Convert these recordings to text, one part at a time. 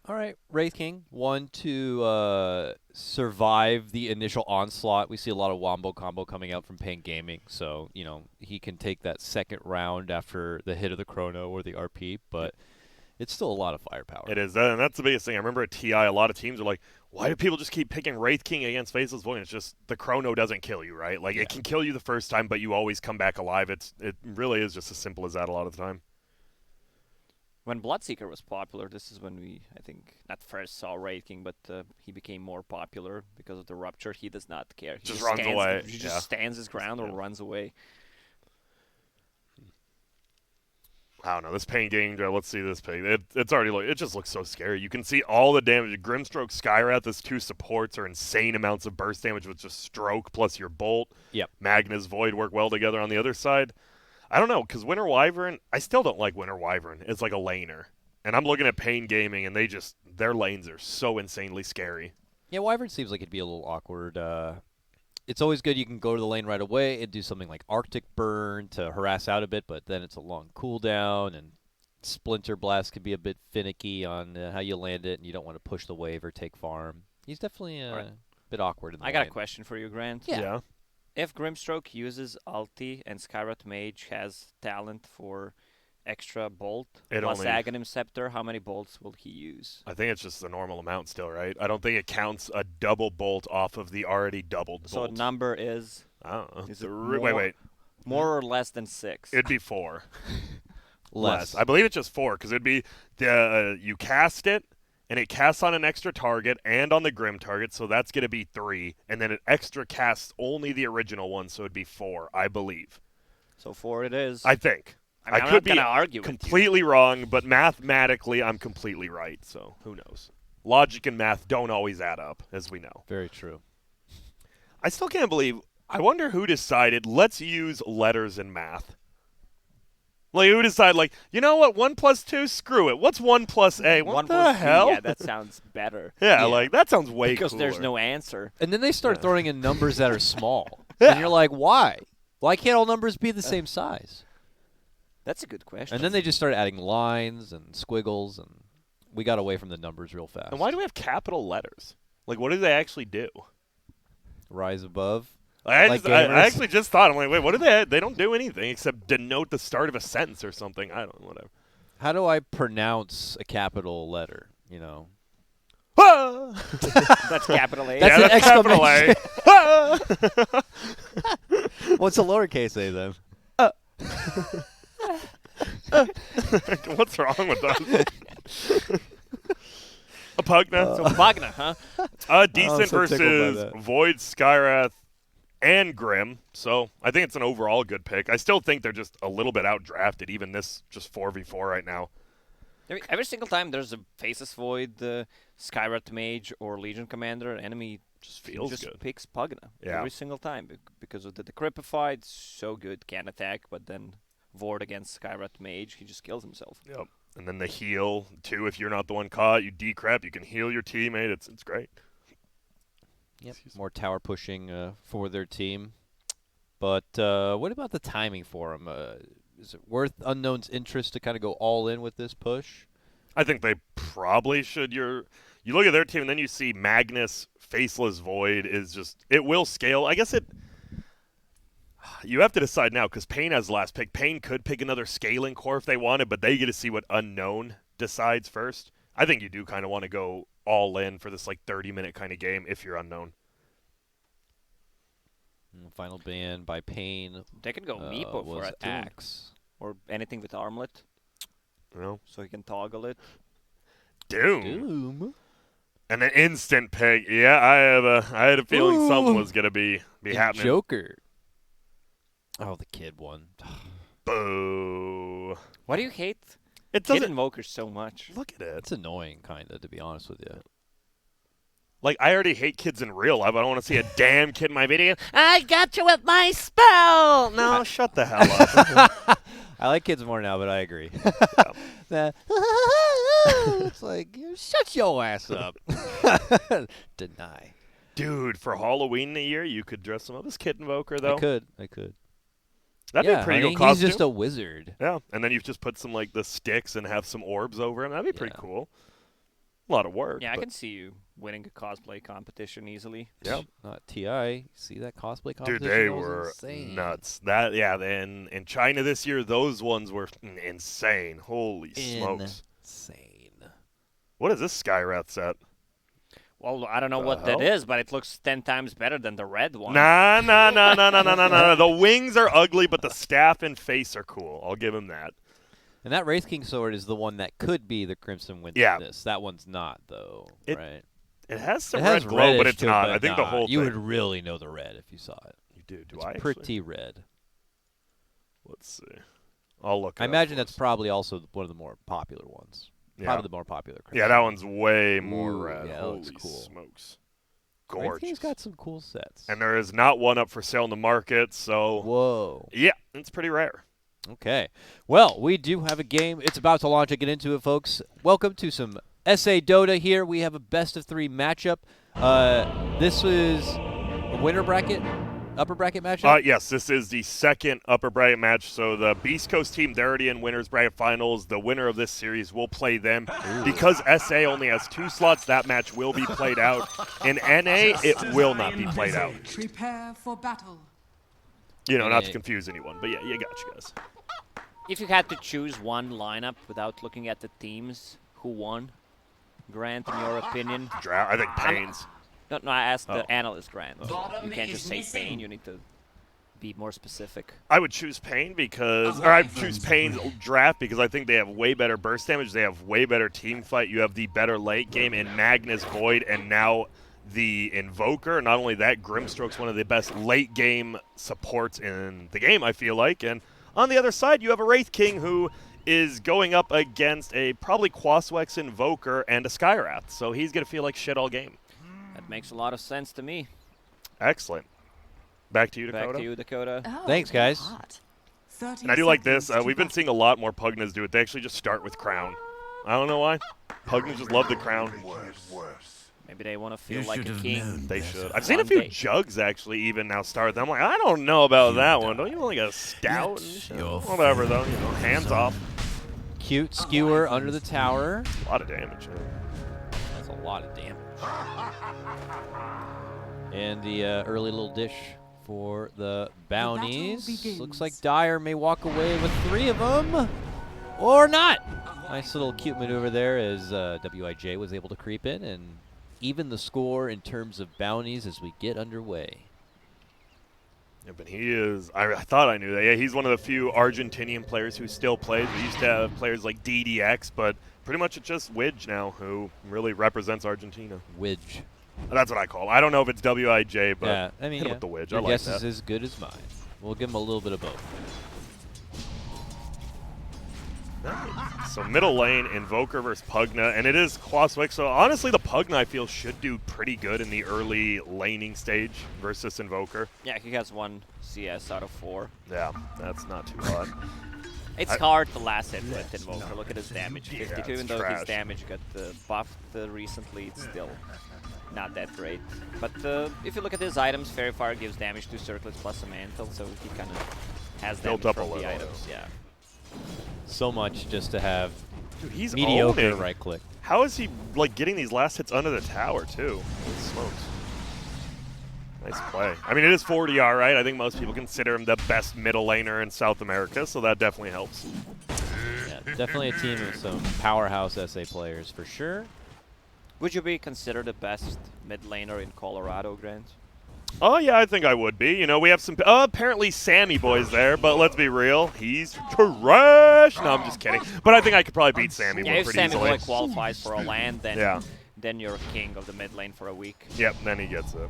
All right, Wraith King, one to survive the initial onslaught. We see a lot of wombo combo coming out from paiN Gaming, so he can take that second round after the hit of the chrono or the RP, but it's still a lot of firepower. It is, and that's the biggest thing. I remember at TI, a lot of teams are like, why do people just keep picking Wraith King against Faceless Void? It's just the chrono doesn't kill you, right? Like, it can kill you the first time, but you always come back alive. It really is just as simple as that a lot of the time. When Bloodseeker was popular, this is when we, I think, not first saw Wraith King, but he became more popular because of the Rupture. He does not care. He just runs away. He just stands his ground or runs away. I don't know. This paiN Gaming draft, let's see this pick. It's already, it just looks so scary. You can see all the damage. Grimstroke, Skywrath, those two supports are insane amounts of burst damage with just Stroke plus your Bolt. Yep. Magnus, Void work well together on the other side. I don't know, because Winter Wyvern, I still don't like Winter Wyvern. It's like a laner. And I'm looking at paiN Gaming, and their lanes are so insanely scary. Yeah, Wyvern seems like it'd be a little awkward. It's always good you can go to the lane right away and do something like Arctic Burn to harass out a bit, but then it's a long cooldown, and Splinter Blast can be a bit finicky on how you land it, and you don't want to push the wave or take farm. He's definitely a bit awkward in the I got lane. a question for you, Grant. Yeah. If Grimstroke uses ulti and Skywrath Mage has talent for extra bolt plus Aghanim Scepter, how many bolts will he use? I think it's just the normal amount still, right? I don't think it counts a double bolt off of the already doubled bolt. So the number is? I don't know. Is it wait. More or less than 6? It'd be 4. Less. I believe it's just 4 because it'd be you cast it, and it casts on an extra target and on the Grim target, so that's going to be 3. And then it extra casts only the original one, so it'd be 4, I believe. So 4 it is. I think. I mean, I I'm could not be gonna argue completely wrong, but mathematically I'm completely right, so who knows. Logic and math don't always add up, as we know. Very true. I still can't believe, I wonder who decided, let's use letters in math. Like, who decided, like, you know what, 1 plus 2, screw it. What's 1 plus A? What the hell? Yeah, that sounds better. yeah, like, that sounds way because cooler. there's no answer. And then they start throwing in numbers that are small. And you're like, why? Why can't all numbers be the same size? That's a good question. And then they just started adding lines and squiggles, and we got away from the numbers real fast. And why do we have capital letters? Like, what do they actually do? Rise above. I actually just thought, I'm like, wait, what do they? They don't do anything except denote the start of a sentence or something. I don't know, whatever. How do I pronounce a capital letter? That's capital A. That's an exclamation. Capital A. What's a lowercase a then? What's wrong with us? A Pugna. So Pugna, huh? Decent so tickled by versus that. Void, Skywrath, and Grim. So I think it's an overall good pick. I still think they're just a little bit outdrafted, even this just 4v4 right now. Every single time there's a Faceless Void, Skywrath Mage, or Legion Commander, an enemy Just feels good. picks Pugna every single time because of the Decrypified, so good, can attack, but then Vord against Skywrath Mage, he just kills himself. Yep. And then the heal, too. If you're not the one caught, you decrep, you can heal your teammate. It's great. Yep. More tower pushing for their team. But what about the timing for them? Is it worth Unknown's interest to kind of go all in with this push? I think they probably should. You look at their team, and then you see Magnus, Faceless Void is just, it will scale. I guess you have to decide now because paiN has the last pick. paiN could pick another scaling core if they wanted, but they get to see what Unknown decides first. I think you do kind of want to go all in for this like 30-minute kind of game if you're Unknown. Final ban by paiN. They could go Meepo for a Doom. Axe. Or anything with Armlet, so he can toggle it. Doom. And an instant pick. Yeah, I had a feeling something was gonna be happening. Joker. Oh, the kid one. Boo. Why do you hate It Kid doesn't Invokers so much? look at it. It's annoying, kind of, to be honest with you. Like, I already hate kids in real life. I don't want to see a damn kid in my video. I got you with my spell. No, shut the hell up. I like kids more now, but I agree. It's like, shut your ass up. Deny. Dude, for Halloween in a year, you could dress him up as Kid Invoker, though. I could. That'd be a pretty cool costume. He's just a wizard. Yeah, and then you just put some, like, the sticks and have some orbs over him. That'd be pretty cool. A lot of work. Yeah, I can see you winning a cosplay competition easily. Yep. Not TI. See that cosplay competition? Dude, they That was were insane. nuts. In China this year, those ones were insane. Holy smokes. Insane. What is this Skywrath set? Well, I don't know what hell? that is, but it looks 10 times better than the red one. Nah. The wings are ugly, but the staff and face are cool. I'll give him that. And that Wraith King sword is the one that could be the Crimson Wind. Yeah. That one's not, though, right? It has some It has red glow, but reddish it's to it, not. but I think the whole you thing. would really know the red if you saw it. You do. Do It's I? pretty red. Let's see. I'll look. I imagine that's probably also one of the more popular ones. Yeah. Probably the more popular. Yeah, that one's way more Ooh, red. yeah, that Holy looks cool. smokes. Wraith Gorgeous. King's got some cool sets. And there is not one up for sale in the market, so Whoa. yeah, it's pretty rare. Okay. Well, we do have a game. It's about to launch. Get into it, folks. Welcome to some SA Dota here. We have a best-of-3 matchup. This is a winner bracket, upper bracket matchup? Yes, this is the second upper bracket match. So the Beast Coast team, they're already in winners bracket finals. The winner of this series will play them. Because SA only has 2 slots, that match will be played out. In NA, it will not be played out. Prepare for battle. You know, not to confuse anyone, but yeah, you got you guys. If you had to choose one lineup without looking at the teams, who won? Grant, in your opinion? I think paiN's. No, I asked the analyst, Grant. You can't just say paiN. You need to be more specific. I would choose paiN I'd choose paiN's draft because I think they have way better burst damage. They have way better team fight. You have the better late game in Magnus, Void, and now the Invoker. Not only that, Grimstroke's one of the best late game supports in the game, I feel like. And on the other side, you have a Wraith King who is going up against a probably Quaswex Invoker and a Skywrath. So he's going to feel like shit all game. That makes a lot of sense to me. Excellent. Back to you, Dakota. Back to you, Dakota. Oh, Thanks, guys. hot. And I do like this. 30 seconds We've to been seeing a lot more Pugnas do it. They actually just start with Crown. I don't know why. Pugnas just love the Crown. Maybe they want to feel like a king. They should. I've seen a few Jugs actually even now start. I'm like, I don't know about that one. Don't you want like a stout? Whatever though. You know, hands off. Cute skewer under the tower. A lot of damage. That's a lot of damage. And the early little dish for the bounties. Looks like Dyer may walk away with 3 of them. Or not. Nice little cute maneuver there as WIJ was able to creep in and even the score in terms of bounties as we get underway. Yeah, but he is, I thought I knew that. Yeah, he's one of the few Argentinian players who still plays. We used to have players like DDX, but pretty much it's just Widge now who really represents Argentina. Widge. That's what I call it. I don't know if it's WIJ, but yeah, I mean, hit him with the Widge. Your I like guess that. is as good as mine. We'll give him a little bit of both. So middle lane, Invoker versus Pugna, and it is Quaswex. So honestly, the Pugna I feel should do pretty good in the early laning stage versus Invoker. Yeah, he has 1 CS out of 4. Yeah, that's not too hot. It's hard to last hit with Invoker. Look at his damage. 52, it's even though trash. his damage got buffed recently, it's still not that great. But if you look at his items, Fairy Fire gives damage to Circlets plus a Mantle, so he kind of has Built damage up a from the little. items. Yeah. So much just to have Dude, he's mediocre owning. right click. How is he like getting these last hits under the tower too? Holy smokes. Nice play. I mean, it is 40R, right? I think most people consider him the best middle laner in South America, so that definitely helps. Yeah, definitely a team of some powerhouse SA players for sure. Would you be considered the best mid laner in Colorado, Grant? Oh, yeah, I think I would be. You know, we have some apparently Sammy boys there, but let's be real. He's trash. No, I'm just kidding. But I think I could probably beat Sammy Yeah, if pretty Sammy easily. Boy qualifies for a LAN, then Yeah. then you're king of the mid lane for a week. Yep, then he gets it.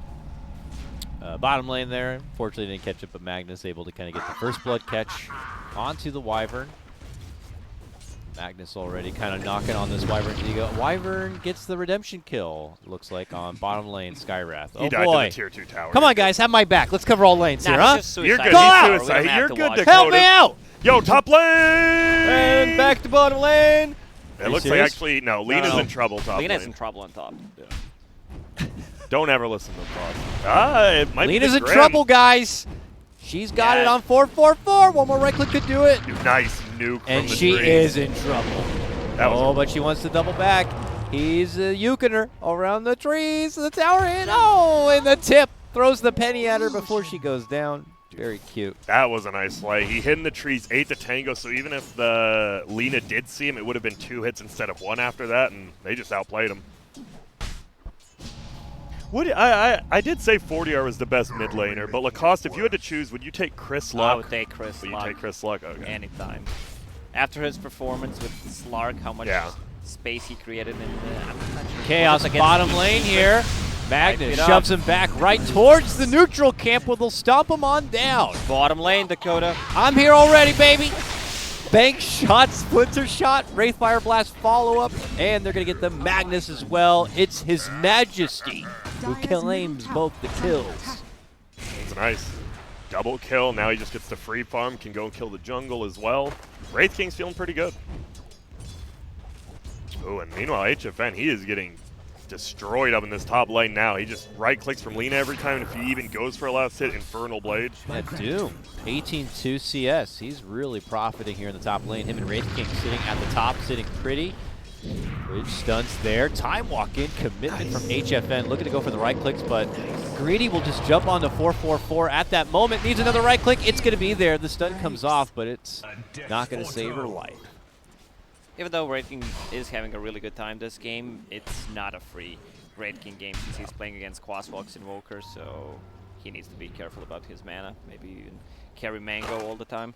Bottom lane there, unfortunately didn't catch it, but Magnus able to kind of get the first blood catch onto the Wyvern. Magnus already kind of knocking on this Wyvern ego. Wyvern gets the redemption kill, looks like, on bottom lane, Skywrath. He Oh died boy. to the tier 2 tower. Come on, guys, have my back. Let's cover all lanes here, Nah, huh? he's just You're suicide. good. Call He's out! We're gonna suicide. have You're to good, watch. Dakota. Help me out! Yo, top lane! And back to bottom lane. It looks like serious? actually, no, Lena's No. in trouble top Lena's lane. in trouble on top. Don't ever listen to Boss. It might Lena's be in Grim. trouble, guys. She's got it Yeah. on 4-4-4. One more right click could do it. Nice nuke And from the she Dream. is in trouble. That was Oh, but she wants to double back. He's a Yukoner around the trees. The tower hit. Oh, and the tip throws the penny at her before she goes down. Very cute. That was a nice play. He hid in the trees, ate the tango, so even if the Lina did see him, it would have been 2 hits instead of 1 after that, and they just outplayed him. I did say 40R was the best mid laner, but Lacoste, if you had to choose, would you take Chris Luck? I would take Chris Luck. Would you take Chris Luck? Okay. Anytime. After his performance with Slark, how much space he created in the Chaos bottom lane here. Magnus shoves him back right towards the neutral camp where they'll stomp him on down. Bottom lane, Dakota. I'm here already, baby. Bank shot, splinter shot, Wraithfire Blast follow-up, and they're going to get the Magnus as well. It's His Majesty who claims both the kills. That's nice. Double kill. Now he just gets the free farm, can go and kill the jungle as well. Wraith King's feeling pretty good. Oh, and meanwhile, HFN, he is getting destroyed up in this top lane now. He just right-clicks from Lina every time, and if he even goes for a last hit, Infernal Blade. Yeah, Doom, 18-2 CS. He's really profiting here in the top lane. Him and Wraith King sitting at the top, sitting pretty. Bridge stunts there. Time walk in, commitment from HFN. Looking to go for the right clicks, but Greedy will just jump on the 4-4-4 at that moment. Needs another right click. It's going to be there. The stun comes off, but it's not going to save her life. Even though Wraith King is having a really good time this game, it's not a free Wraith King game since he's playing against Quaswalk's Invoker, so he needs to be careful about his mana. Maybe even carry Mango all the time.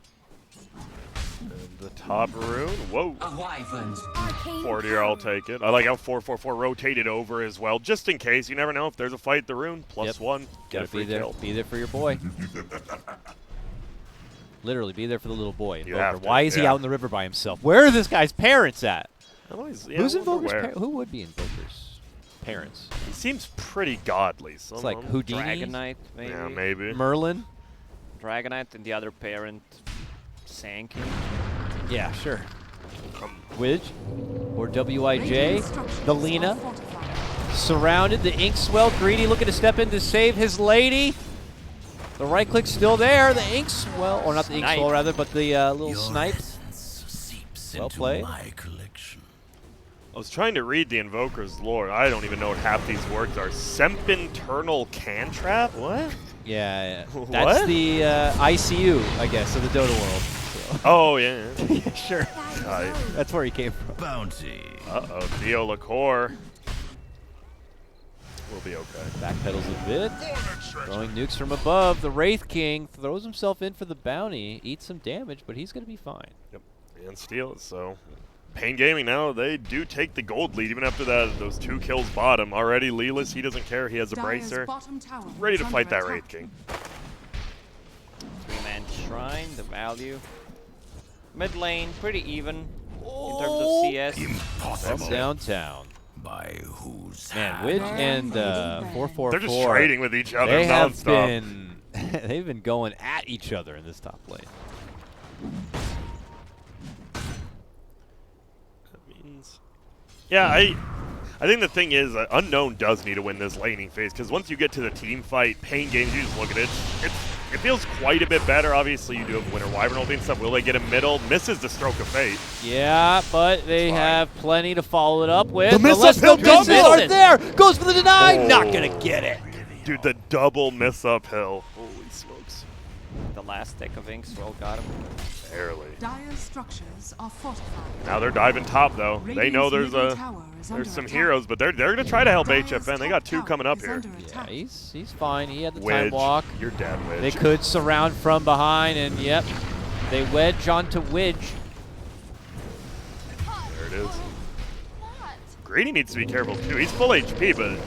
And the top rune, whoa. 40, I'll take it. I like how 4-4-4 rotated over as well, just in case. You never know if there's a fight at the rune. +1, get a free kill. Be there for your boy. Literally, be there for the little boy. Invoker. Why is he out in the river by himself? Where are this guy's parents at? Who's Invoker's who would be Invoker's parents? He seems pretty godly. It's like Houdini? Dragonite, maybe? Yeah, maybe. Merlin? Dragonite and the other parent, Sand King. Yeah, sure. Widge or WIJ. The Lina. Surrounded. The Inkswell. Greedy looking to step in to save his lady. The right click's still there. The Inkswell, or not the Inkswell rather, but the little snipe. Well played. I was trying to read the Invoker's lore. I don't even know what half these words are. Sempiternal Cantrap? What? Yeah. That's the ICU, I guess, of the Dota world. So. Oh, yeah. Yeah, sure. That's where he came from. Bounty. Uh-oh, Theo LaCour. We'll be okay. Backpedals a bit. Throwing nukes from above. The Wraith King throws himself in for the bounty. Eats some damage, but he's going to be fine. Yep. And steals, so paiN Gaming now, they do take the gold lead even after those 2 kills bottom. Already Leeless, he doesn't care. He has a bracer. Ready to fight that Wraith King. 3-man Shrine, the value. Mid lane, pretty even in terms of CS. Impossible. That's downtown. By whose Man, Widge and 4-4-4. They're just trading with each other They have nonstop. been, they've been going at each other in this top lane. That means, yeah, I think the thing is, Unknown does need to win this laning phase, because once you get to the team fight, paiN games, you just look at it. It feels quite a bit better. Obviously, you do have Winter Wyvern ulti and stuff. Will they get a middle? Misses the Stroke of Fate. Yeah, but they have plenty to follow it up with. The miss-up hill double double! right there. Goes for the deny. Oh. Not going to get it. Dude, the double miss uphill. Holy smokes. The last deck of Inkswell got him. Barely. Dire structures are fortified. Now they're diving top, though. They know there's some heroes, but they're going to try to help HFN. They got 2 coming up here. Yeah, he's fine. He had the Widge. time walk. You're dead, Widge. They could surround from behind, and yep, they wedge onto Widge. There it is. Greedy needs to be careful, too. He's full HP, but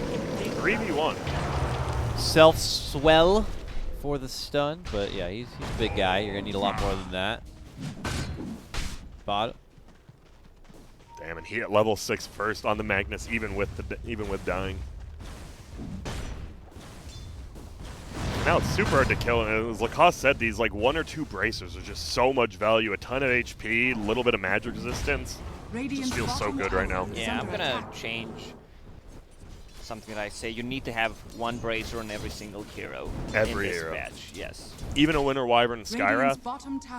3v1. Self-swell for the stun, but yeah, he's a big guy. You're going to need a lot more than that. Bottom. Damn, and he at level 6 first on the Magnus, even with dying. Now it's super hard to kill, and as Lacoste said, these like 1 or 2 bracers are just so much value. A ton of HP, a little bit of magic resistance. Just feels so good right now. Yeah, I'm gonna change something that I say. You need to have 1 bracer on every single hero Every in this hero. match. Yes. Even a Winter Wyvern and Skyrath?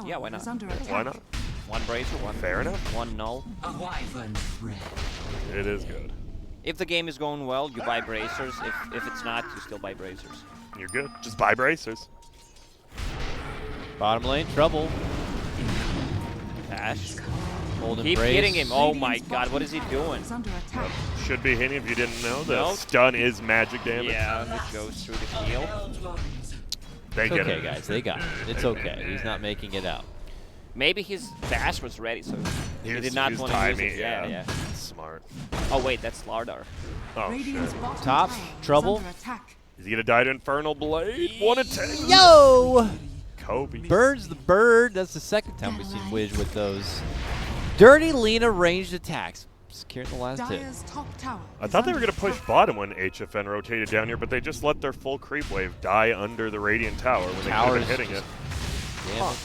Yeah, why not? Why not? 1 bracer, 1 Fair enough. 1 null. It is good. If the game is going well, you buy bracers. If it's not, you still buy bracers. You're good. Just buy bracers. Bottom lane, trouble. Dash. Hold Keep embrace. hitting him. Oh Radiant's my god, what is he bottom doing? tower is under attack. Should be hitting if you didn't know. The Nope. stun is magic damage. Yeah, and it goes through the heal. They It's get okay, it. guys. They got it. It's okay. He's not making it out. Maybe his dash was ready, so he did not want to use it. Yeah. Smart. Oh wait, that's Lardar. Oh, Radiant's shit. bottom Top, tower is trouble. under attack. Is he going to die to Infernal Blade? 1 attack. Yo! Kobe. Birds the bird. That's the second time we've seen Widge with those dirty Lena ranged attacks. Securing the last hit. Dire's top tower I is thought they were under going to push attack. bottom when HFN rotated down here, but they just let their full creep wave die under the Radiant Tower when they could have Tower's been hitting it. just damage.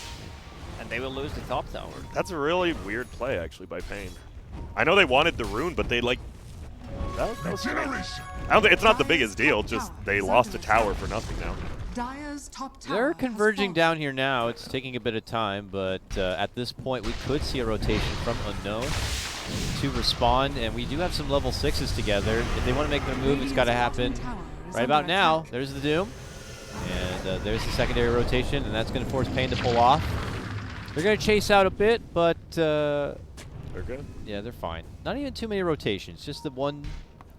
And they will lose the top tower. That's a really weird play, actually, by paiN. I know they wanted the rune, but they, like... That was strange. I don't think, it's not the biggest deal, just they lost a tower for nothing now. Dire's top tower They're has converging fallen. down here now. It's taking a bit of time, but at this point, we could see a rotation from Unknown to respond, and we do have some level 6s together. If they want to make their move, it's got to happen Radiant's bottom tower is right under about now. attack. There's the Doom, and there's the secondary rotation, and that's going to force paiN to pull off. They're going to chase out a bit, but They're good. yeah, they're fine. Not even too many rotations, just the one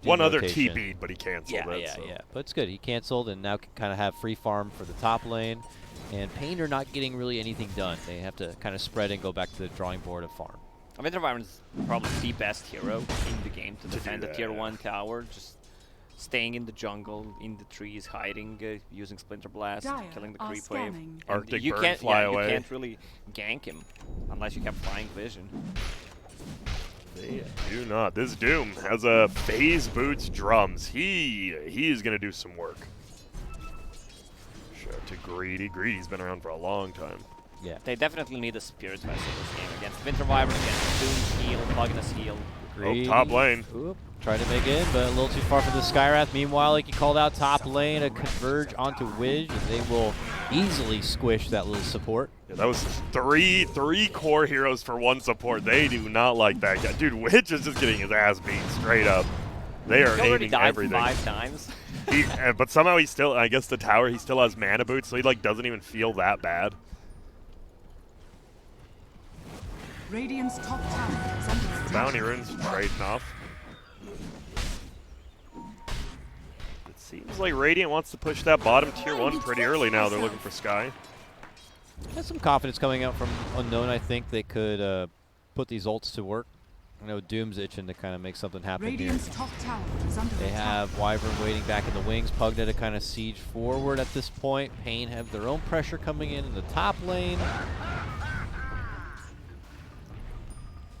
Doom One other rotation. TP'd, but he canceled Yeah, it. yeah, so. yeah. But it's good. He canceled and now can kind of have free farm for the top lane. And paiN are not getting really anything done. They have to kind of spread and go back to the drawing board of farm. Winter Wyvern's probably the best hero in the game to do defend the that, tier yeah. 1 tower. Just staying in the jungle, in the trees, hiding, using Splinter Blast, Dire killing the are creep wave. scanning. And Arctic you Burn, can't, fly yeah, away. You can't really gank him unless you have flying vision. They do not. This Doom has a phase boots drums. He is going to do some work. Shout out to Greedy. Greedy's been around for a long time. Yeah. They definitely need a Spirit Vessel this game against Winter Wyvern, against Doom's heal, Magnus heal. Oh, top lane. Oop, trying to make it in, but a little too far for the Skywrath. Meanwhile, like you called out, top lane, a converge onto Widge, and they will easily squish that little support. Yeah, that was three core heroes for one support. They do not like that guy. Dude, Witch is just getting his ass beat straight up. They are He already aiming died everything. 5 times. But somehow he still, I guess the tower, he still has mana boots, so he like doesn't even feel that bad. Radiant's top tower is under attack. Bounty runes trading off. It seems like Radiant wants to push that bottom tier 1 pretty early now. They're looking for Sky. Has some confidence coming out from Unknown. I think they could put these ults to work. I know Doom's itching to kind of make something happen here. Radiant's top tower is under They attack. have Wyvern waiting back in the wings. Pugna to kind of siege forward at this point. paiN have their own pressure coming in the top lane.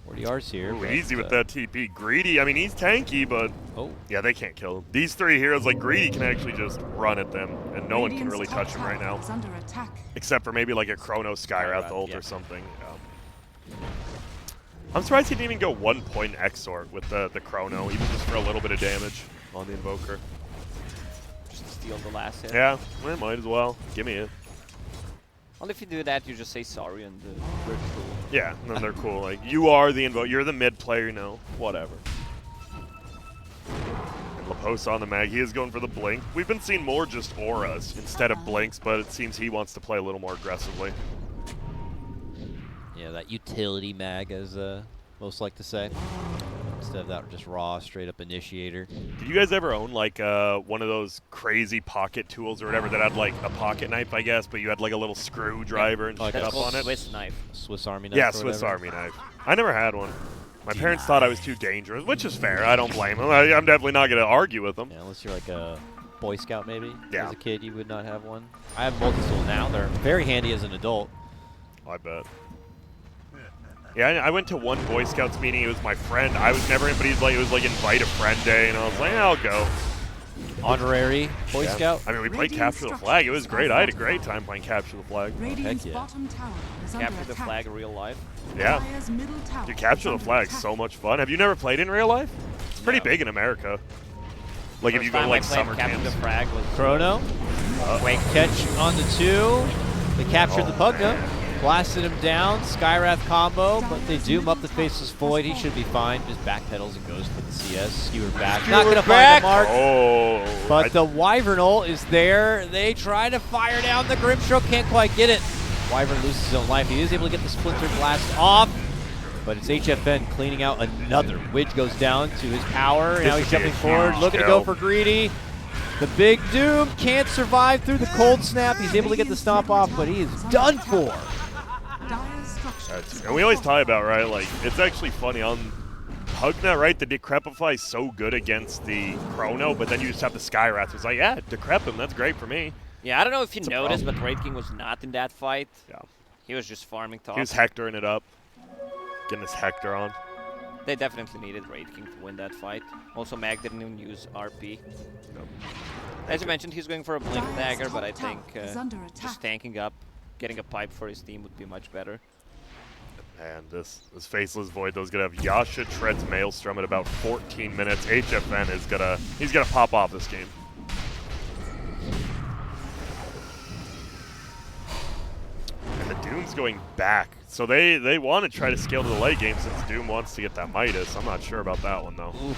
40 R's here. Ooh, but, easy with that TP. Greedy, I mean, he's tanky, but Oh, yeah, they can't kill him. These 3 heroes, like Greedy, can actually just run at them, and no one can Radiant's really top touch him right tower now. is under attack. Except for maybe like a Chrono Skywrath Skywrath, ult yeah. or something. I'm surprised he didn't even go 1 point Exort with the Chrono, even just for a little bit of damage on the Invoker. Just to steal the last hit. Yeah, well, might as well. Give me it. Well, if you do that, you just say sorry and we're cool. Yeah, and then they're cool. Like, you are the Invoker. You're the mid player, whatever. And Laposa on the mag. He is going for the blink. We've been seeing more just auras instead of blinks, but it seems he wants to play a little more aggressively. yeah, that utility mag, as most like to say. Instead of that just raw, straight up initiator. Did you guys ever own like one of those crazy pocket tools or whatever that had like a pocket knife, I guess, but you had like a little screwdriver and Like shit That's up called on it? Swiss knife. Swiss Army knife. Yeah, or Swiss whatever. Army knife. I never had one. My parents thought I was too dangerous, which is fair. I don't blame them. I'm definitely not going to argue with them. Yeah, unless you're like a Boy Scout, maybe. Yeah. As a kid, you would not have one. I have a multi-tool now. They're very handy as an adult. I bet. Yeah, I went to one Boy Scouts meeting. It was my friend. I was never in, but it was like invite a friend day, and I was like, yeah, I'll go. Honorary Boy Yeah. Scout. I mean, we played Radiant Capture the Flag. It was great. I had a great time playing Capture the Flag. Radiant's yeah. bottom tower is under Capture the attack. flag in real life. Yeah. Dire's middle tower Dude, is Capture the under Flag is attack. so much fun. Have you never played in real life? It's pretty No. big in America. Like if First you go to time like I played summer Capture camps. the flag was Chrono. Quick catch on the 2. They captured the Pugna. Blasted him down, Skywrath combo, but they doom up the Faceless Void. He should be fine. Just backpedals and goes for the CS. Skewer back. Not going to find the mark. Oh. But the Wyvern ult is there. They try to fire down the Grimstroke. Can't quite get it. Wyvern loses his own life. He is able to get the Splinter Blast off. But it's HFN cleaning out another. Widge goes down to his power. Now he's jumping forward, looking to go for Greedy. The big Doom can't survive through the cold snap. He's able to get the stomp off, but he is done for. And we always talk about, right, like, it's actually funny on Hugna, right, the Decrepify is so good against the Chrono, but then you just have the Skywrath. It's like, yeah, decrep him, that's great for me. Yeah, I don't know if you noticed, but Wraith King was not in that fight. Yeah. He was just farming top. He was Hectoring it up, getting his Hector on. They definitely needed Wraith King to win that fight. Also, Mag didn't even use RP. Yep. As you mentioned, he's going for a Blink Dagger, but I think is under just attack. tanking up, getting a pipe for his team would be much better. And this Faceless Void, though, is going to have Yasha Treads Maelstrom at about 14 minutes. HFN is going to, he's going to pop off this game. And the Doom's going back. So they want to try to scale to the late game since Doom wants to get that Midas. I'm not sure about that one, though. Ooh.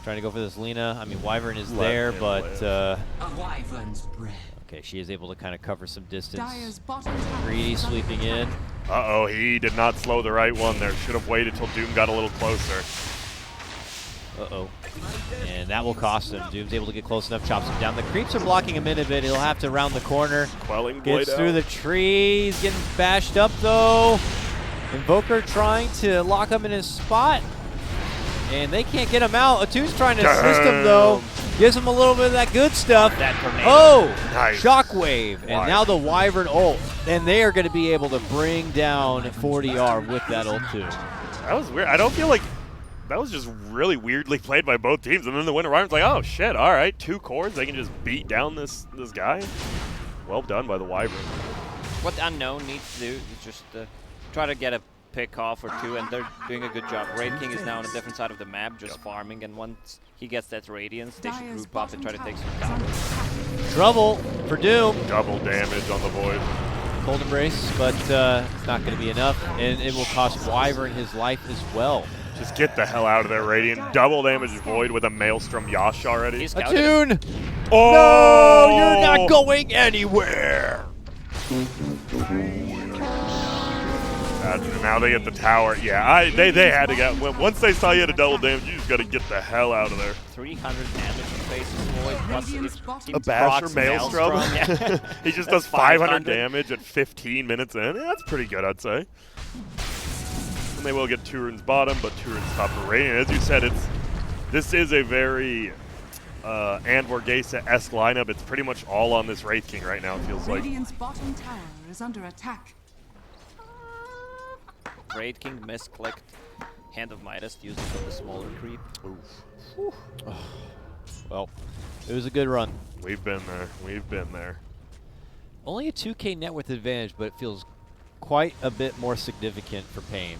Trying to go for this Lina. I mean, Wyvern is Let there, him but A wyvern's breath. okay, she is able to kind of cover some distance. Dire's bottom tower Greedy is under sweeping in. Uh-oh, he did not slow the right one there. Should have waited till Doom got a little closer. Uh-oh. And that will cost him. Doom's able to get close enough, chops him down. The creeps are blocking him in a bit. He'll have to round the corner. Quelling Blade Gets through out. the trees, getting bashed up though. Invoker trying to lock him in his spot. And they can't get him out. Atu's trying to assist him though. Gives him a little bit of that good stuff. That tornado. Oh! Nice. Shockwave. And Wyvern. now the Wyvern ult. And they are going to be able to bring down 40R with that ult too. That was weird. I don't feel like that was just really weirdly played by both teams. And then the Winter Wyvern's like, oh shit, all right, 2 cores, they can just beat down this guy. Well done by the Wyvern. What Unknown needs to do is just try to get a pick off or 2, and they're doing a good job. Wraith King is now on a different side of the map, just farming, and once he gets that Radiance, they should Dire's group up and try to bottom take some tower counter. is under attack. Trouble for Doom. Double damage on the Void. Cold Embrace, but it's not going to be enough. And it will cost Wyvern his life as well. Just get the hell out of there, Radiant. Double damage Void with a Maelstrom Yasha already. He's scouted him. Attune! Oh! No, you're not going anywhere! Now they get the tower. Yeah, they had to get. Once they saw you had a double damage, you just got to get the hell out of there. 300 damage in Faceless Void, plus Radiant's if bottom he A Basher procs Maelstrom. yeah. He just does That's 500 500 damage at 15 minutes in. Yeah, that's pretty good, I'd say. And they will get 2 runes bottom, but 2 runes top for Radiant. As you said, this is a very Andvorgesa-esque lineup. It's pretty much all on this Wraith King right now, it feels like. Radiant's bottom tower is under attack. Wraith King misclicked Hand of Midas to use it for the smaller creep. Well, it was a good run. We've been there. We've been there. Only a 2K net worth advantage, but it feels quite a bit more significant for paiN.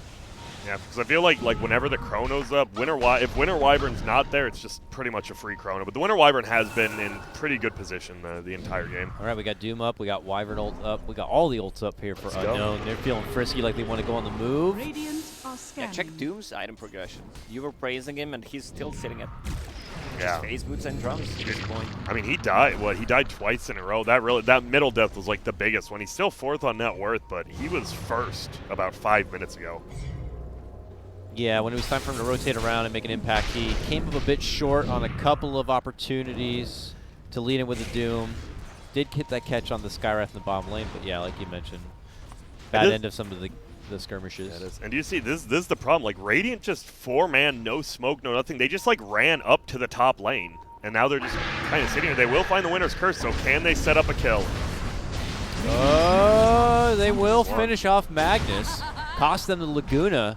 Yeah, because I feel like whenever the Chrono's up, if Winter Wyvern's not there, it's just pretty much a free Chrono. But the Winter Wyvern has been in pretty good position the entire game. All right, we got Doom up, we got Wyvern ult up, we got all the ults up here for Let's go. Unknown. They're feeling frisky like they want to go on the move. Radiant are Yeah, scanning. check Doom's item progression. You were praising him, and he's still sitting at Yeah. phase boots and drums at this point. I mean, he died. He died twice in a row. That middle death was like the biggest one. He's still 4th on net worth, but he was 1st about 5 minutes ago. Yeah, when it was time for him to rotate around and make an impact, he came up a bit short on a couple of opportunities to lead him with a Doom. Did get that catch on the Skywrath in the bottom lane, but yeah, like you mentioned, bad end of some of the skirmishes. And you see, this is the problem. Like, Radiant just 4-man, no smoke, no nothing. They just, like, ran up to the top lane. And now they're just kind of sitting here. They will find the Winner's Curse, so can they set up a kill? They will finish off Magnus. Cost them the Laguna.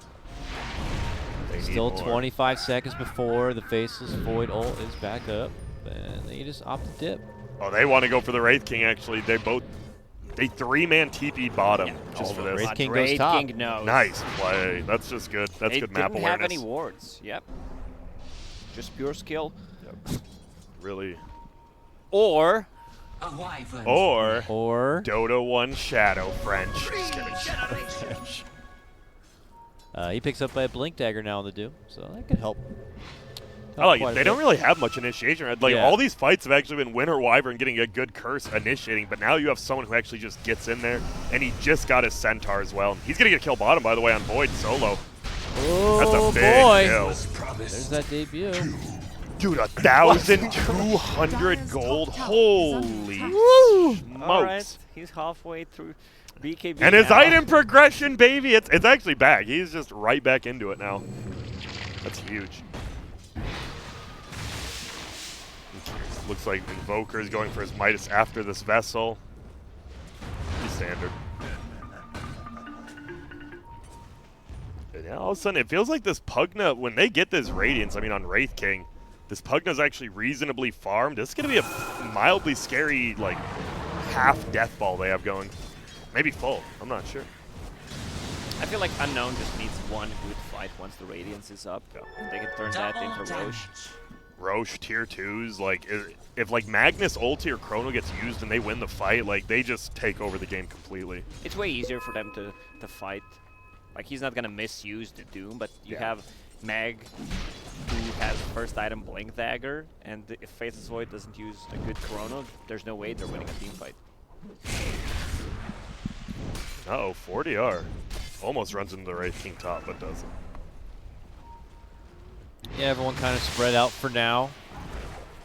They need Still more. 25 seconds before the Faceless Void ult is back up. And they just opt to dip. Oh, they want to go for the Wraith King, actually. They 3-man TP bottom just for this. Wraith King goes Wraith top. King knows. Nice play. That's just good. That's They good map didn't awareness. have any wards. Yep. Just pure skill. Really. Or A wyvern's Or Or Dota 1 Shadow French. Just kidding. he picks up a blink dagger now on the Doom, so that could help. I like quite it. a They bit. don't really have much initiation. Right? Like Yeah. all these fights have actually been Winter Wyvern getting a good curse initiating, but now you have someone who actually just gets in there, and he just got his Centaur as well. He's gonna get kill bottom, by the way, on Void solo. Oh That's a big boy! kill. There's that debut. Dude, 1,200 gold. Holy All right, smokes! he's halfway through BKB And his now. item progression, baby, it's actually back. He's just right back into it now. That's huge. Looks like Invoker is going for his Midas after this Vessel. Pretty standard. And yeah, all of a sudden, it feels like this Pugna, when they get this Radiance, I mean on Wraith King, this Pugna's actually reasonably farmed. This is going to be a mildly scary, like, half death ball they have going. Maybe full. I'm not sure. I feel like Unknown just needs one good fight once the Radiance is up. Yeah. They can turn that into Roche. Roche tier 2s, like, if like Magnus ulti or Chrono gets used and they win the fight, like, they just take over the game completely. It's way easier for them to fight. Like, he's not gonna misuse the Doom, but you have Mag, who has first item Blink Dagger, and if Faceless Void doesn't use a good Chrono, there's no way they're winning a team fight. Uh-oh, 4DR. Almost runs into the Wraith King top, but doesn't. Yeah, everyone kind of spread out for now.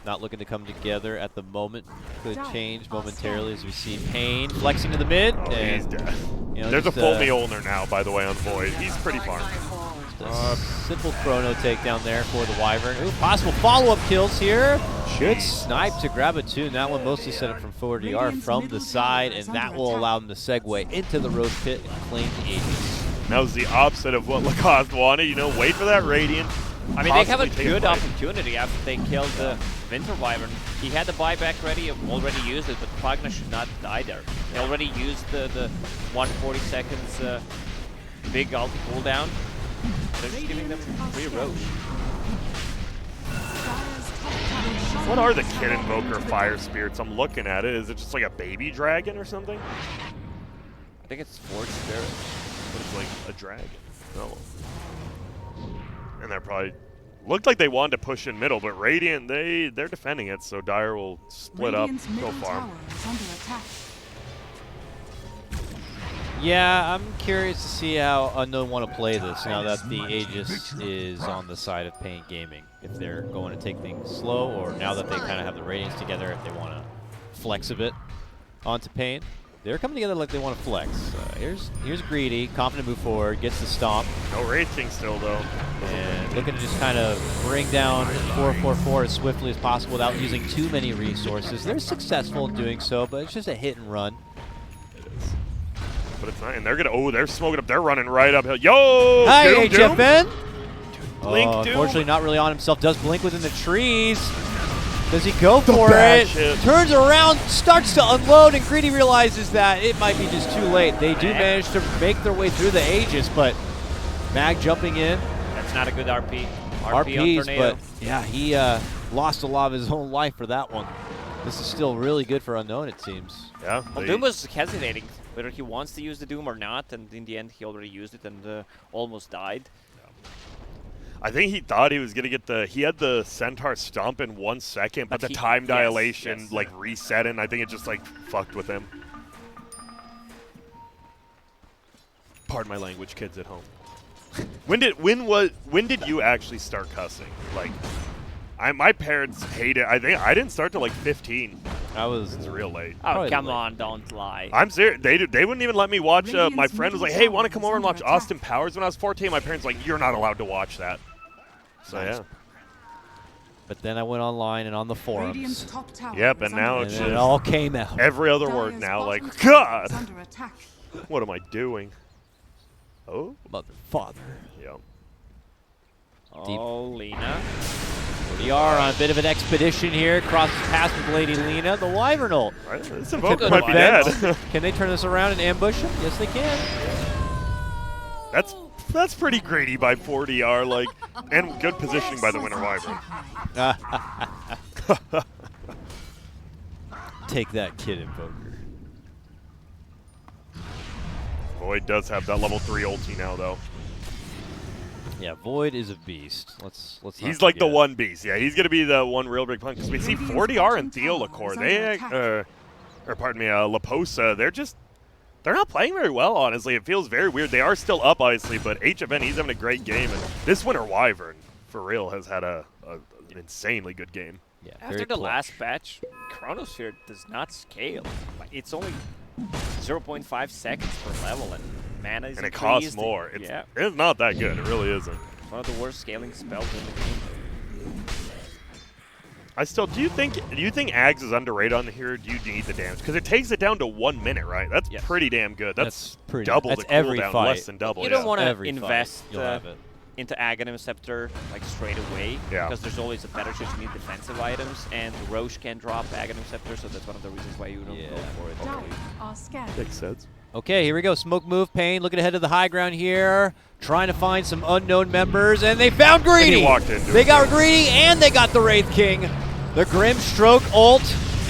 Not looking to come together at the moment. Could change momentarily as we see paiN flexing to the mid. Oh, and, he's dead. you know, There's a just, full Mjolnir now, by the way, on Void. He's pretty farmed. a simple chrono takedown there for the Wyvern. Ooh, possible follow-up kills here. Good snipe to grab a tune. That one mostly set up from 4DR from the side, and that will allow them to segue into the Roach Pit and claim the Aegis. That was the opposite of what Lacoste wanted. You know, wait for that Radiant. I mean, they have a possibly take good fight. opportunity after they killed the Winter Wyvern. He had the buyback ready, already used it, but Pugna should not die there. They already used the 140 seconds big ulti cooldown. They're just giving them free Roche. What are the Kid Invoker Fire Spirits? I'm looking at it. Is it just like a baby dragon or something? I think it's Forge Spirit. But it's like a dragon. No. And they're probably looked like they wanted to push in middle, but Radiant they're defending it, so Dire will split Radiant's up, go middle farm. tower is under attack. Yeah, I'm curious to see how Unknown want to play this now that the Aegis is on the side of paiN Gaming. If they're going to take things slow, or now that they kind of have the Radiance together, if they want to flex a bit onto paiN. They're coming together like they want to flex. Here's Greedy, confident move forward, gets the stomp, No Wraith King still though. and looking to just kind of bring down 444 as swiftly as possible without using too many resources. They're successful in doing so, but it's just a hit and run. It is. But it's not, and they're gonna, they're smoking up, they're running right uphill. Yo! Hi, Doom, Doom. HFN! Blink, Doom. Unfortunately, not really on himself. Does blink within the trees. Does he go for it? bash hit. Turns around, starts to unload, and Greedy realizes that it might be just too late. They do manage to make their way through the Aegis, but Mag jumping in. That's not a good RP. RP on RPs, Tornado. but yeah, he lost a lot of his own life for that one. This is still really good for Unknown, it seems. Yeah. Well, they- Doom was hesitating whether he wants to use the Doom or not, and in the end he already used it and almost died. I think he thought he was gonna get he had the Centaur stomp in 1 second, but But the he- time yes, dilation yes. like reset, and I think it just like fucked with him. Pardon my language, kids at home. When did you actually start cussing? Like, my parents hate it. I think I didn't start till like 15. I was It's real late. Oh, Probably come late. on, don't lie. I'm serious. They wouldn't even let me watch. My Radiant's friend was like, middle "Hey, want to tower come over and is watch under attack. Austin Powers?" When I was 14, my parents were like, "You're not allowed to watch that." So Nice. yeah. But then I went online and on the Radiant's forums, top tower Yep, is and now under and it's then it just- all came out. Every other word Dire's now, like, bottom tower God, is under attack. what am I doing? Oh, Mother, father. yeah. Oh, Lena. We are on a bit of an expedition here. Crosses past with Lady Lena. The Wyvernal. Right, this Invoker Good might be one. dead. Can they turn this around and ambush him? Yes, they can. That's pretty greedy by 4DR, like, and good positioning by the Winter Wyvern. Take that, Kid Invoker. Void does have that level 3 ulti now, though. Yeah, Void is a beast. Let's. He's like the one beast. Yeah, he's gonna be the one real big punk. Because we see 40R and Theolacor. Or pardon me, Laposa. They're not playing very well, honestly. It feels very weird. They are still up, obviously, but HFN, he's having a great game. And this winner, Wyvern, for real, has had an insanely good game. Yeah, After the last patch, Chronosphere does not scale. Like, it's only 0.5 seconds per level, and mana is And it increased. costs more. It's not that good. It really isn't. It's one of the worst scaling spells in the game. Do you think Ags is underrated on here? Or do you need the damage? Because it takes it down to 1 minute, right? That's pretty damn good. That's pretty. double That's the every cooldown, fight. less than double. You don't want to Every invest fight, you'll have it. into Aghanim Scepter like straight away, because there's always a better chance you need defensive items, and Roche can drop Aghanim Scepter, so that's one of the reasons why you don't go for it. Dire are scared. Makes sense. Okay, here we go. Smoke move, paiN looking ahead to the high ground here, trying to find some unknown members, and they found Greedy. And he walked into They it. got Greedy, and they got the Wraith King. The Grim Stroke ult,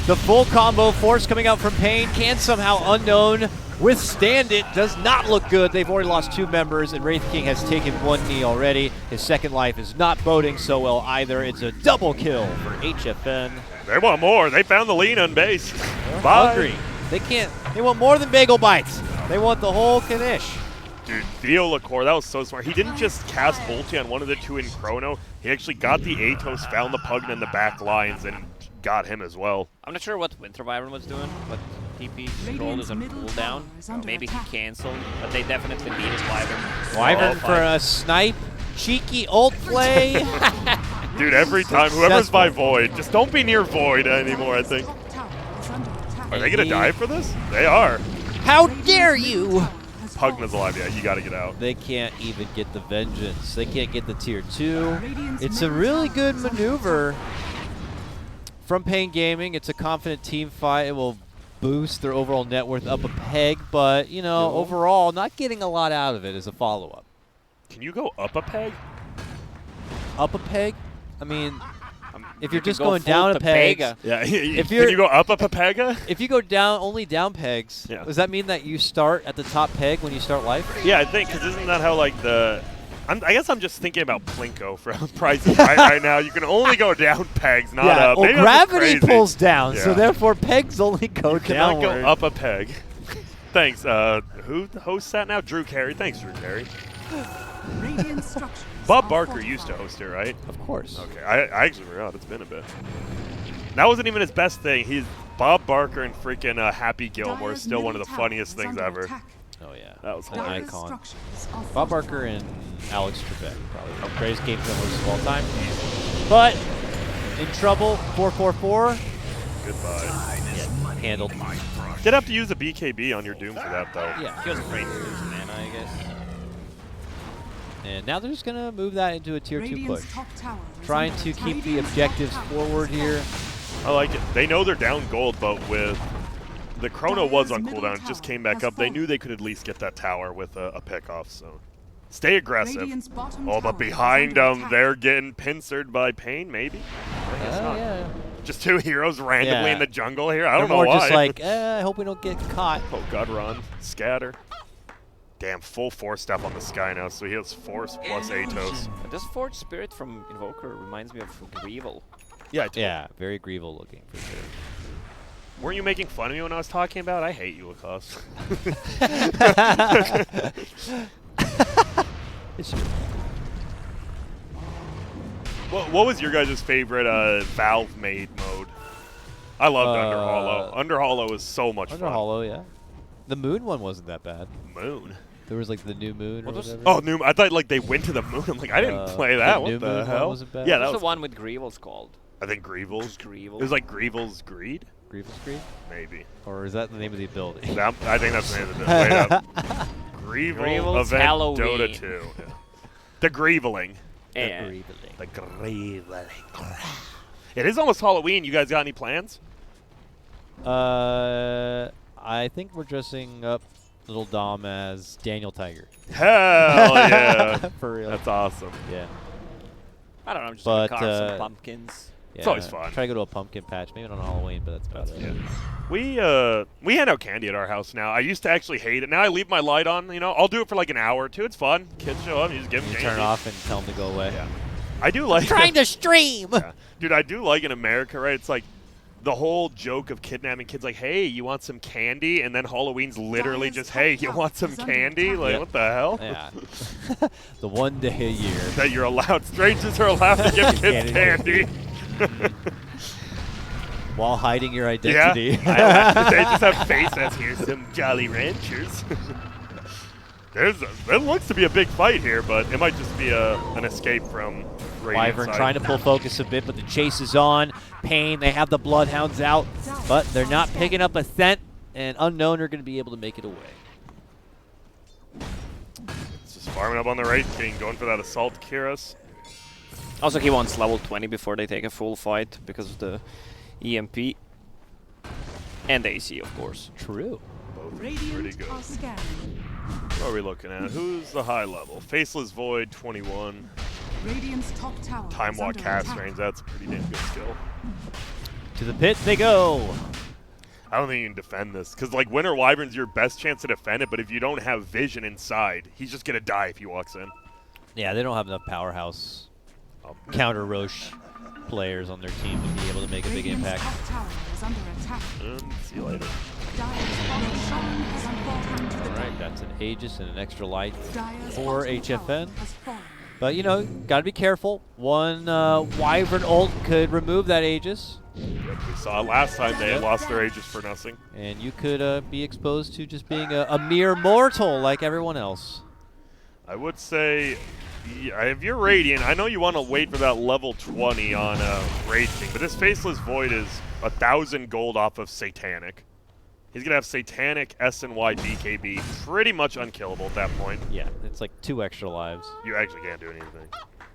the full combo force coming out from paiN. Can somehow Unknown withstand it? Does not look good. They've already lost 2 members, and Wraith King has taken 1 knee already. His second life is not boding so well either. It's a double kill for HFN. They want more. They found the lean on base. They're Bye. hungry. They want more than bagel bites. They want the whole Kanish. Dude, Theolacor, that was so smart. He didn't just cast ulti on one of the 2 in Chrono. He actually got the Atos, found the Pugna in the back lines, and got him as well. I'm not sure what Winter Wyvern was doing, but TP scroll Radiant's is on middle cooldown. tower is under Maybe attack. he canceled, but they definitely needed Wyvern. Wyvern Oh, for a snipe. Cheeky ult play. Dude, every time, whoever's by Successful. Void, just don't be near Void anymore, I think. Top tower is under attack. Are they going to die for this? They are. How dare you? Pugna's alive, yeah, you got to get out. They can't even get the vengeance. They can't get the tier 2. It's a really good maneuver from paiN Gaming. It's a confident team fight. It will boost their overall net worth up a peg, but, you know, overall, not getting a lot out of it as a follow-up. Can you go up a peg? Up a peg? I mean, if you're You just can go going full down a peg, Pepega. Yeah, If can you're- you go up a Pepega? if you go down only down pegs, Yeah. does that mean that you start at the top peg when you start life? Yeah, I think, because isn't that how, like, I guess I'm just thinking about Plinko from Price is Right now. You can only go down pegs, not up. Well, Maybe I'm just gravity crazy. pulls down, so Yeah. therefore pegs only go Cannot downward. go up a peg. Thanks. Who hosts that now? Drew Carey. Thanks, Drew Carey. Radiant structures Bob are Barker used to fortified. host it, right? Of course. Okay, I actually forgot. It's been a bit. That wasn't even his best thing. He's Bob Barker and freaking Happy Gilmore is Dire's still one of middle the tower funniest is things under ever. attack. Oh yeah. That was An hilarious. Dire's icon. structures are Bob fortified. Barker and Alex Trebek, probably the greatest game filmmakers of all time. But in trouble, 444. Goodbye. Handled. Did have to use a BKB on your Doom for that, though. Yeah. He was afraid to lose mana, I guess. And now they're just gonna move that into a tier 2 Radiant's push. top tower is Trying under to attack. keep the Radiant's top objectives tower forward is here. I like it. They know they're down gold, but with the Chrono was on Dire's middle cooldown, it just tower came back has up. They fallen. knew they could at least get that tower with a pick-off, so stay aggressive. Radiant's bottom Oh, tower but is behind under them, attack. they're getting pincered by paiN, maybe? I guess not. Yeah. Just 2 heroes randomly Yeah. in the jungle here. I They're don't know more why. just like, I hope we don't get caught. Oh, God, run. Scatter. Damn, full force step on the sky now, so he has force plus Atos. But this Forge Spirit from Invoker reminds me of Greevil. Yeah, Yeah, very Greevil looking for sure. Weren't you making fun of me when I was talking about? I hate you, Lacoste. It's true. What was your guys' favorite Valve made mode? I loved Under Hollow. Under Hollow is so much Under fun. Hollow, yeah. The moon one wasn't that bad. Moon. There was like the new moon or What was- whatever. Oh, new. I thought like they went to the moon. I'm like, I didn't play that. the What new the moon one hell? wasn't bad? Yeah, that What's was. the one with Greevil's called? I think Greevil's. Greevil. It was like Greevil's Greed, Grievous Creed? maybe. Or is that the name of the ability? I think that's the name of the Wait up. Greevil Greevil's Event Halloween. Dota 2. Yeah. The Greeveling. Yeah. Greeveling. The Greeveling. It is almost Halloween. You guys got any plans? I think we're dressing up Little Dom as Daniel Tiger. Hell yeah. For real. That's awesome. Yeah. I don't know, I'm just But, gonna carve some pumpkins. It's always fun. Try to go to a pumpkin patch, maybe not on Halloween, but that's about it. Yeah. We hand out candy at our house now. I used to actually hate it. Now I leave my light on. You know, I'll do it for like an hour or two. It's fun. Kids show up, you just give them You candy. turn it off and tell them to go away. Yeah. I do like. Trying to stream. Yeah. Dude, I do like in America, right? It's like the whole joke of kidnapping kids, like, hey, you want some candy? And then Halloween's literally Dyer's just, top hey, you tower want some is under candy? attack. Like, Yep. what the hell? Yeah. The one day a year. That you're allowed, strangers are allowed to give kids candy. While hiding your Yeah. identity. They just have faces. Here's some Jolly Ranchers. That looks to be a big fight here, but it might just be an escape from Radiant Wyvern side. trying to pull focus a bit, but the chase is on. paiN, they have the Bloodhounds out, but they're not picking up a scent, and Unknown are going to be able to make it away. It's just farming up on the right king, going for that assault Kiras. Also, he wants level 20 before they take a full fight because of the EMP. And AC, of course. True. Both pretty Radiant good. are scanning. What are we looking at? Who's the high level? Faceless Void, 21. Radiant's top tower Time is Walk under cast attack. range, that's a pretty damn good skill. To the pit they go. I don't think you can defend this, because like Winter Wyvern's your best chance to defend it, but if you don't have vision inside, he's just going to die if he walks in. Yeah, they don't have enough powerhouse counter Roche players on their team to be able to make a big Radiant's impact. top tower is under attack. See you later. Dyer's bottom shrine has fallen to the All right, dead. that's an Aegis and an extra light Dyer's for bottom tower HFN. has fallen. But, you know, got to be careful. One Wyvern ult could remove that Aegis, Yep, we saw it last time they had lost their Aegis for nothing. and you could be exposed to just being a mere mortal like everyone else. I would say, yeah, if you're Radiant, I know you want to wait for that level 20 on Raid King, but this Faceless Void is 1,000 gold off of Satanic. He's going to have Satanic, SNY, BKB, pretty much unkillable at that point. Yeah, it's like 2 extra lives. You actually can't do anything.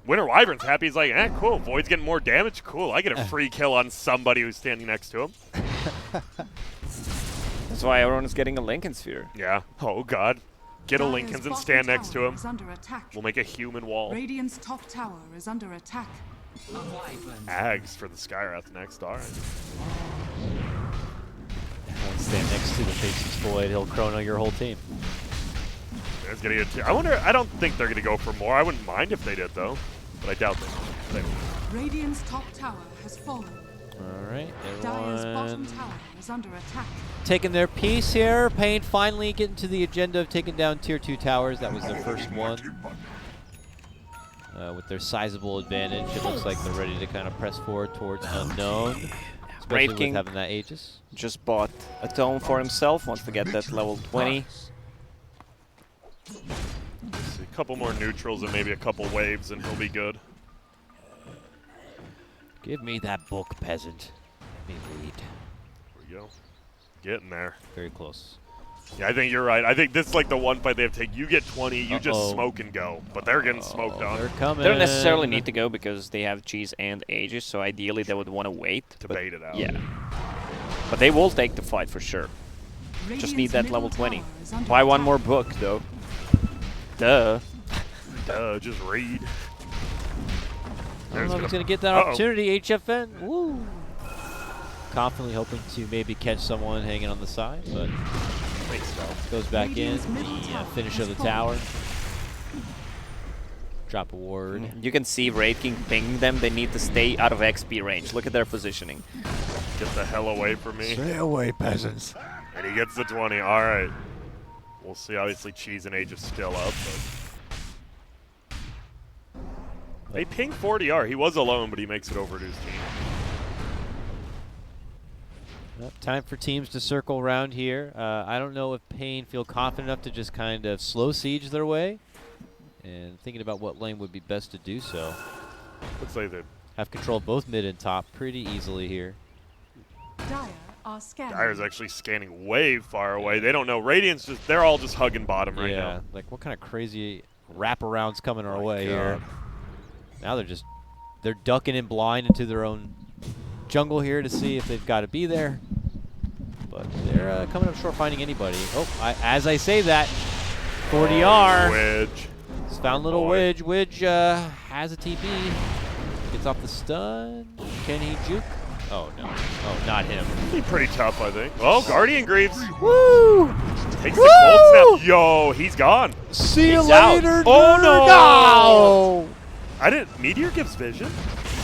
Winter Wyvern's happy. He's like, cool. Void's getting more damage. Cool. I get a free kill on somebody who's standing next to him. That's why everyone is getting a Lincoln Sphere. Yeah. Oh, God. Get a Dyer's Lincoln's and bottom stand next to tower him. is under attack. We'll make a human wall. Radiant's top tower is under attack. Ags for the Skyrath next. All right. Stand next to the Faceless Void, he'll chrono your whole team. There's gonna get. I wonder. I don't think they're gonna go for more. I wouldn't mind if they did though, but I doubt they will. Radiant's top tower has fallen. All right, Dyer's bottom everyone tower is under attack. taking their piece here. paiN finally getting to the agenda of taking down Tier 2 towers. That was their first one. With their sizable advantage, it looks like they're ready to kind of press forward towards Unknown, especially Raid with King having that Aegis. just bought a tome for himself, wants to get that level 20. See, a couple more neutrals and maybe a couple waves, and he'll be good. Give me that book, peasant. Let me read. There we go. Getting there. Very close. Yeah, I think you're right. I think this is like the one fight they have to take. You get 20, you just Uh-oh. smoke and go. But they're getting smoked Oh, on they're coming. They don't necessarily need to go because they have Cheese and Aegis, so ideally they would want to wait. to but bait it out. yeah. But they will take the fight for sure. Just need Radiant's that middle level 20. tower is under Why one attack. more book, though? Duh. Just read. I don't know if he's gonna- going to get that Uh-oh. opportunity, HFN. Woo! Confidently hoping to maybe catch someone hanging on the side, but Thanks, Val. goes back in. Radiant's middle The tower finish of has the tower. Drop a ward. You can see Raid King pinging them. They need to stay out of XP range. Look at their positioning. Get the hell away from me. Stay away, peasants. And he gets the 20. All right. We'll see. Obviously, Cheese and Age is still up. But they ping 40R. He was alone, but he makes it over to his team. Well, time for teams to circle around here. I don't know if paiN feel confident enough to just kind of slow siege their way. And thinking about what lane would be best to do so. Looks like they. Have control of both mid and top pretty easily here. Dire are scanning. Dyer's actually scanning way far away. They don't know. Radiant's just. They're all just hugging bottom right yeah, now. like what kind of crazy wraparounds coming our My way God. here? Now they're ducking in blind into their own jungle here to see if they've got to be there. But they're coming up short finding anybody. Oh, as I say that, 40R. Wedge. Found little boy. Widge. Widge has a TP. Gets off the stun. Can he juke? Oh, no. Oh, not him. Be pretty tough, I think. Oh, Guardian Greaves. Woo! Takes the cold snap. Yo, he's gone. See you He's out. later, Oh, no. No! I didn't. Meteor gives vision?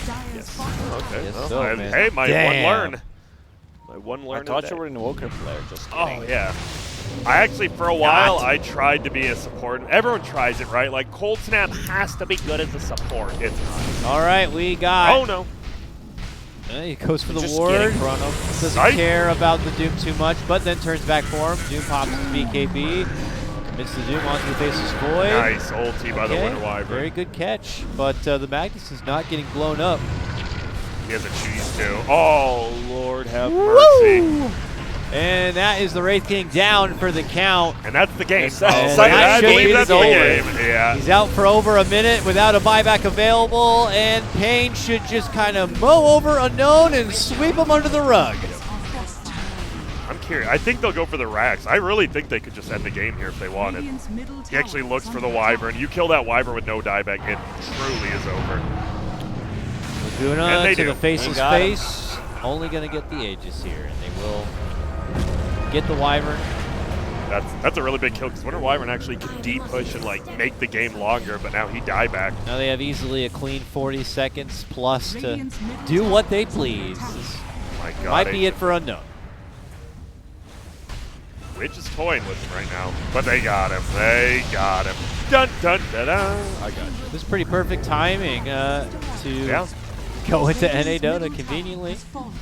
Dire's bottom Okay. Yes, well, so, man. hey, my Damn. one learn. My one I learn. thought a you day. were an Invoker player, just Oh, kidding. yeah. I actually, for a while, I tried to be a support. Everyone tries it, right? Like, Cold Snap has to be good as a support. It's not. All right, we got. Oh, no. He goes for the Just ward. kidding, Chrono. Doesn't Nice. care about the Doom too much, but then turns back for him. Doom pops his BKB. Commits the Doom onto the Faceless Void. Nice ulti by the Okay, Winter Wyvern. very good catch. But the Magnus is not getting blown up. He has a cheese, too. Oh, Lord have mercy. And that is the Wraith King down for the count. And that's the game. Yes, I'll and say that that. I should believe be that's the the game. game. Yeah. He's out for over a minute without a buyback available, and paiN should just kind of mow over Unknown and sweep him under the rug. I'm curious. I think they'll go for the Rax. I really think they could just end the game here if they wanted. Radiant's middle He actually tower looks is for the under Wyvern. You kill that Wyvern with no dieback, it truly is over. And Laguna they to do. the Faceless They got him. Face. Only going to get the Aegis here, and they will get the Wyvern. That's a really big kill because Winter Wyvern actually can deep push and like make the game longer, but now he dieback. Now they have easily a clean 40 seconds plus to Radiant's middle do tower what they is under please. attack. My God. Might be it for Unknown. Which is toying with him right now, but they got him. They got him. Dun dun da da. I got you. This is pretty perfect timing to Yeah. go into NA Dota conveniently. Has fallen.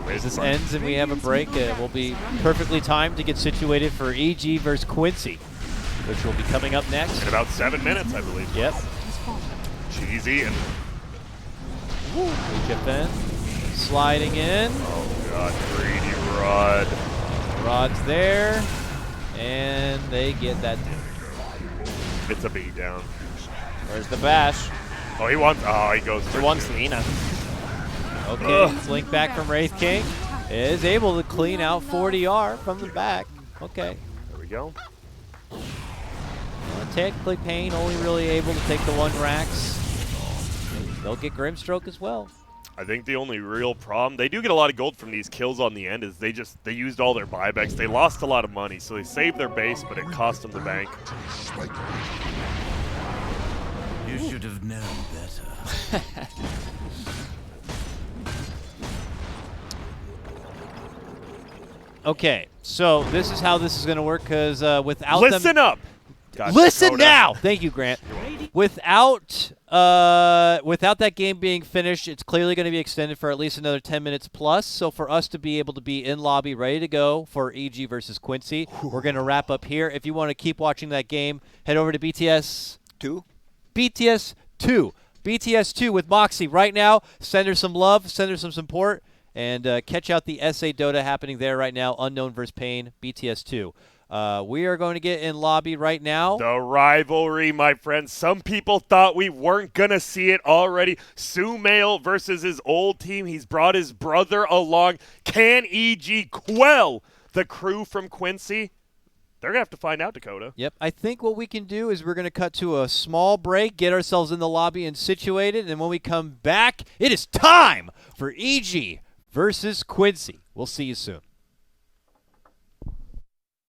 As this ends and we have a break, it will be perfectly timed to get situated for EG versus Quincy, which will be coming up next. In about 7 minutes, I believe. Yep. Has fallen. Cheesy and HFN sliding in. oh God, greedy Rod. Rod's there. And they get that. It's a beat down. Where's the bash? Oh, he wants. Oh, he goes. He for wants two. Lina. Okay, Link back from Wraith King is able to clean out 40R from the back. Okay. There we go. Technically, paiN only really able to take the one Rax. They'll get Grimstroke as well. I think the only real problem, they do get a lot of gold from these kills on the end, is they used all their buybacks. They lost a lot of money, so they saved their base, but it cost them the bank. You should have known better. Okay, so this is how this is going to work because without Listen them, up. Gotcha. listen Coda. now. Thank you, Grant. Without that game being finished, it's clearly going to be extended for at least another 10 minutes plus. So for us to be able to be in lobby, ready to go for EG versus Quincy, we're going to wrap up here. If you want to keep watching that game, head over to BTS 2. BTS 2. BTS 2 with Moxie right now. Send her some love. Send her some support. And catch out the SA Dota happening there right now. Unknown versus paiN, BTS 2. We are going to get in lobby right now. The rivalry, my friends. Some people thought we weren't going to see it already. Sumail versus his old team. He's brought his brother along. Can EG quell the crew from Quincy? They're going to have to find out, Dakota. Yep. I think what we can do is we're going to cut to a small break, get ourselves in the lobby and situated, and when we come back, it is time for EG versus Quincy. We'll see you soon.